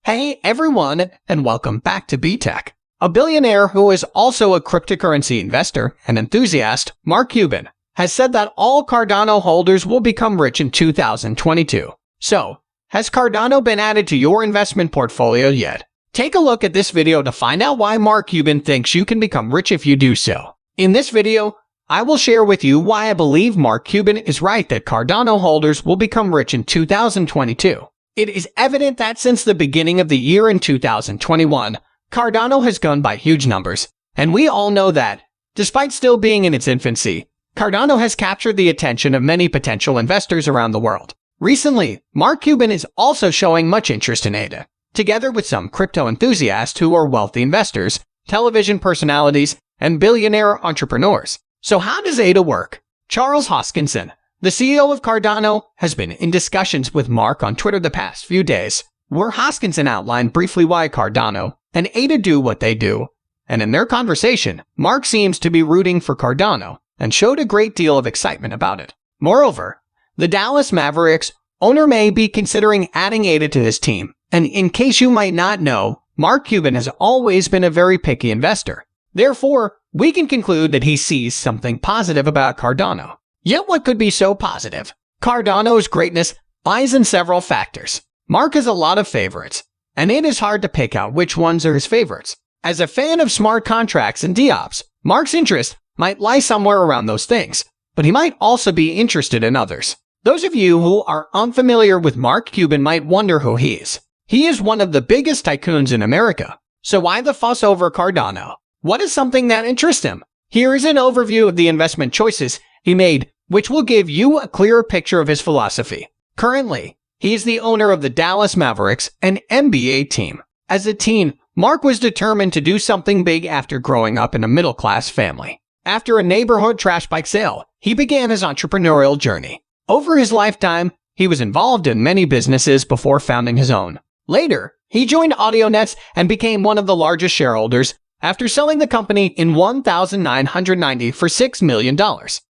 Hey everyone, and welcome back to BTech. A billionaire who is also a cryptocurrency investor and enthusiast, Mark Cuban, has said that all Cardano holders will become rich in 2022. So, has Cardano been added to your investment portfolio yet? Take a look at this video to find out why Mark Cuban thinks you can become rich if you do so. In this video, I will share with you why I believe Mark Cuban is right that Cardano holders will become rich in 2022. It is evident that since the beginning of the year in 2021, Cardano has gone by huge numbers, and we all know that, despite still being in its infancy, Cardano has captured the attention of many potential investors around the world. Recently, Mark Cuban is also showing much interest in ADA, together with some crypto enthusiasts who are wealthy investors, television personalities, and billionaire entrepreneurs. So how does ADA work? Charles Hoskinson, the CEO of Cardano, has been in discussions with Mark on Twitter the past few days, where Hoskinson outlined briefly why Cardano and ADA do what they do. And in their conversation, Mark seems to be rooting for Cardano and showed a great deal of excitement about it. Moreover, the Dallas Mavericks owner may be considering adding ADA to his team. And in case you might not know, Mark Cuban has always been a very picky investor. Therefore, we can conclude that he sees something positive about Cardano. Yet what could be so positive? Cardano's greatness lies in several factors. Mark has a lot of favorites, and it is hard to pick out which ones are his favorites. As a fan of smart contracts and DApps, Mark's interest might lie somewhere around those things, but he might also be interested in others. Those of you who are unfamiliar with Mark Cuban might wonder who he is. He is one of the biggest tycoons in America. So why the fuss over Cardano? What is something that interests him? Here is an overview of the investment choices he made, which will give you a clearer picture of his philosophy. Currently, he is the owner of the Dallas Mavericks, an NBA team. As a teen, Mark was determined to do something big after growing up in a middle-class family. After a neighborhood trash bike sale, he began his entrepreneurial journey. Over his lifetime, he was involved in many businesses before founding his own. Later, he joined AudioNets and became one of the largest shareholders after selling the company in 1990 for $6 million.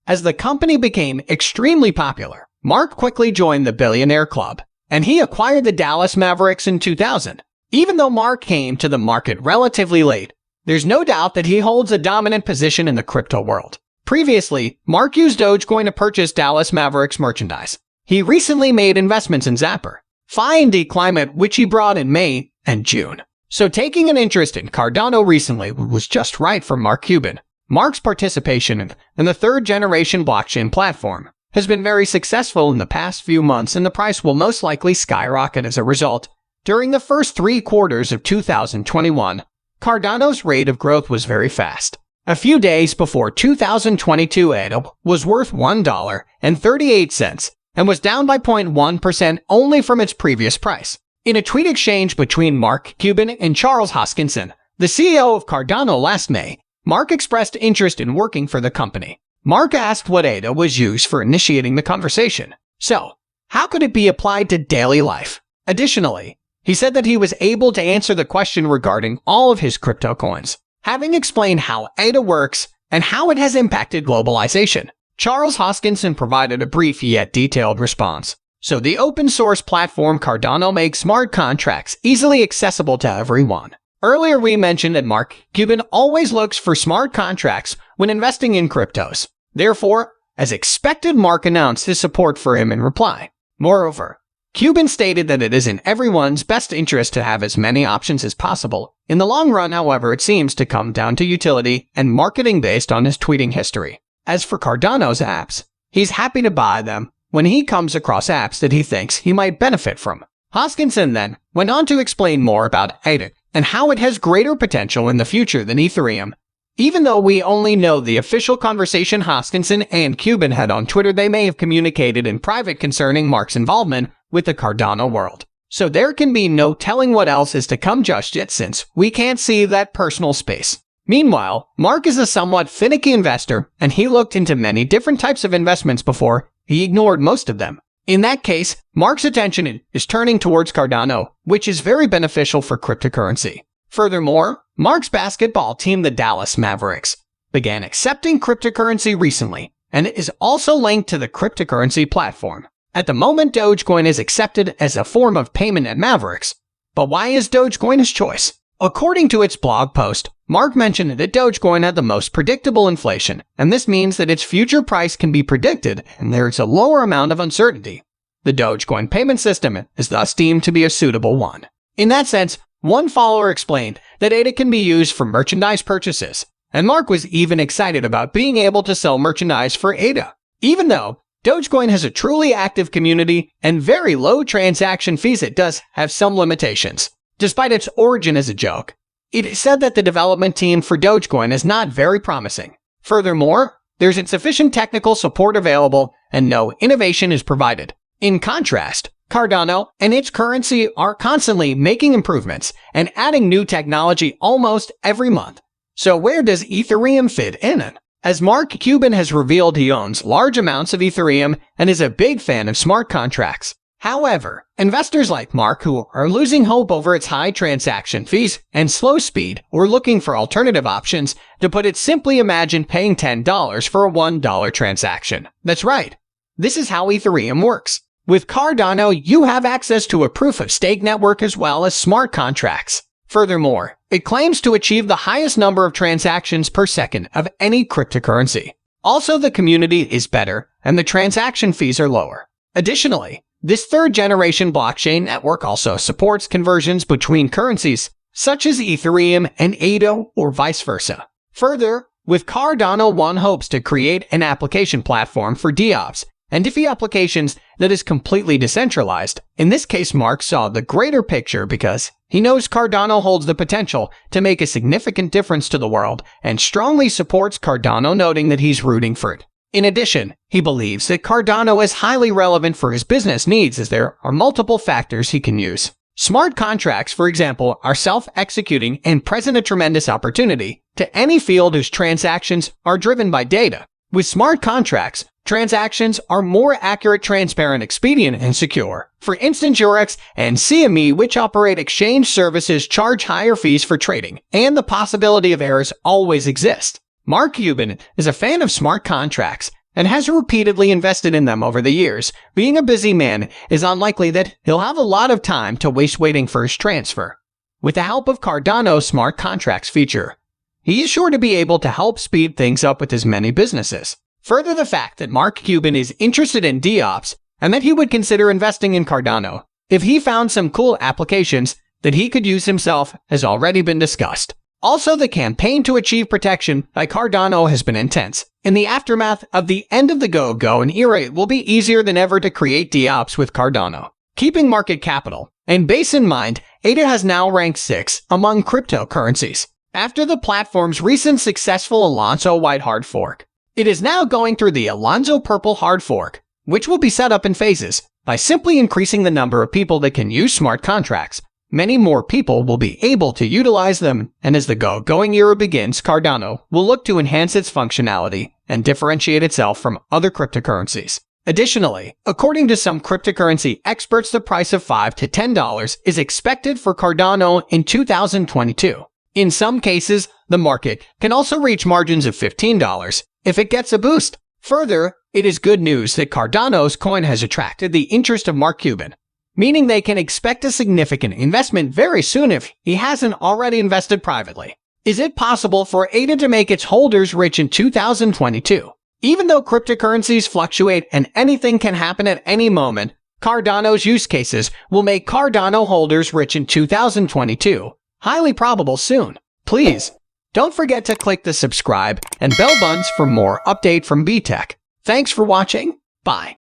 As the company became extremely popular, Mark quickly joined the billionaire club, and he acquired the Dallas Mavericks in 2000. Even though Mark came to the market relatively late, there's no doubt that he holds a dominant position in the crypto world. Previously, Mark used Dogecoin to purchase Dallas Mavericks merchandise. He recently made investments in Zapper, Find Climate, which he brought in May and June. So taking an interest in Cardano recently was just right for Mark Cuban. Mark's participation in the third-generation blockchain platform has been very successful in the past few months, and the price will most likely skyrocket as a result. During the first 3 quarters of 2021, Cardano's rate of growth was very fast. A few days before 2022, ADA was worth $1.38 and was down by 0.1% only from its previous price. In a tweet exchange between Mark Cuban and Charles Hoskinson, the CEO of Cardano last May, Mark expressed interest in working for the company. Mark asked what ADA was used for initiating the conversation. So, how could it be applied to daily life? Additionally, he said that he was able to answer the question regarding all of his crypto coins, having explained how ADA works and how it has impacted globalization. Charles Hoskinson provided a brief yet detailed response. So the open-source platform Cardano makes smart contracts easily accessible to everyone. Earlier we mentioned that Mark Cuban always looks for smart contracts when investing in cryptos. Therefore, as expected, Mark announced his support for him in reply. Moreover, Cuban stated that it is in everyone's best interest to have as many options as possible. In the long run, however, it seems to come down to utility and marketing based on his tweeting history. As for Cardano's apps, he's happy to buy them when he comes across apps that he thinks he might benefit from. Hoskinson then went on to explain more about ADA and how it has greater potential in the future than Ethereum. Even though we only know the official conversation Hoskinson and Cuban had on Twitter, they may have communicated in private concerning Mark's involvement with the Cardano world. So there can be no telling what else is to come just yet, since we can't see that personal space. Meanwhile, Mark is a somewhat finicky investor, and he looked into many different types of investments before he ignored most of them. In that case, Mark's attention is turning towards Cardano, which is very beneficial for cryptocurrency. Furthermore, Mark's basketball team, the Dallas Mavericks, began accepting cryptocurrency recently, and it is also linked to the cryptocurrency platform. At the moment, Dogecoin is accepted as a form of payment at Mavericks, But why is Dogecoin his choice? According to its blog post, Mark mentioned that Dogecoin had the most predictable inflation, and this means that its future price can be predicted and there is a lower amount of uncertainty. The Dogecoin payment system is thus deemed to be a suitable one. In that sense, one follower explained that ADA can be used for merchandise purchases, and Mark was even excited about being able to sell merchandise for ADA. Even though Dogecoin has a truly active community and very low transaction fees, it does have some limitations. Despite its origin as a joke, it is said that the development team for Dogecoin is not very promising. Furthermore, there's insufficient technical support available and no innovation is provided. In contrast, Cardano and its currency are constantly making improvements and adding new technology almost every month. So where does Ethereum fit in? As Mark Cuban has revealed, he owns large amounts of Ethereum and is a big fan of smart contracts. However, investors like Mark, who are losing hope over its high transaction fees and slow speed, or looking for alternative options, to put it simply, imagine paying $10 for a $1 transaction. That's right. This is how Ethereum works. With Cardano, you have access to a proof-of-stake network as well as smart contracts. Furthermore, it claims to achieve the highest number of transactions per second of any cryptocurrency. Also, the community is better and the transaction fees are lower. Additionally, this third-generation blockchain network also supports conversions between currencies, such as Ethereum and ADA or vice versa. Further, with Cardano, one hopes to create an application platform for DApps and DeFi applications that is completely decentralized. In this case, Mark saw the greater picture because he knows Cardano holds the potential to make a significant difference to the world and strongly supports Cardano, noting that he's rooting for it. In addition, he believes that Cardano is highly relevant for his business needs as there are multiple factors he can use. Smart contracts, for example, are self-executing and present a tremendous opportunity to any field whose transactions are driven by data. With smart contracts, transactions are more accurate, transparent, expedient, and secure. For instance, Eurex and CME, which operate exchange services, charge higher fees for trading, and the possibility of errors always exists. Mark Cuban is a fan of smart contracts and has repeatedly invested in them over the years. Being a busy man, it is unlikely that he'll have a lot of time to waste waiting for his transfer. With the help of Cardano's smart contracts feature, he is sure to be able to help speed things up with his many businesses. Further, the fact that Mark Cuban is interested in DApps and that he would consider investing in Cardano if he found some cool applications that he could use himself has already been discussed. Also, the campaign to achieve protection by Cardano has been intense. In the aftermath of the end of the go-go era, it will be easier than ever to create DApps with Cardano. Keeping market capital and base in mind, ADA has now ranked 6th among cryptocurrencies after the platform's recent successful Alonzo White hard fork. It is now going through the Alonzo Purple hard fork, which will be set up in phases. By simply increasing the number of people that can use smart contracts, many more people will be able to utilize them, and as the go-going era begins, Cardano will look to enhance its functionality and differentiate itself from other cryptocurrencies. Additionally, according to some cryptocurrency experts, the price of $5 to $10 is expected for Cardano in 2022. In some cases, the market can also reach margins of $15 if it gets a boost. Further, it is good news that Cardano's coin has attracted the interest of Mark Cuban, meaning they can expect a significant investment very soon if he hasn't already invested privately. Is it possible for ADA to make its holders rich in 2022? Even though cryptocurrencies fluctuate and anything can happen at any moment, Cardano's use cases will make Cardano holders rich in 2022. Highly probable soon. Please, don't forget to click the subscribe and bell buttons for more update from BTech. Thanks for watching. Bye.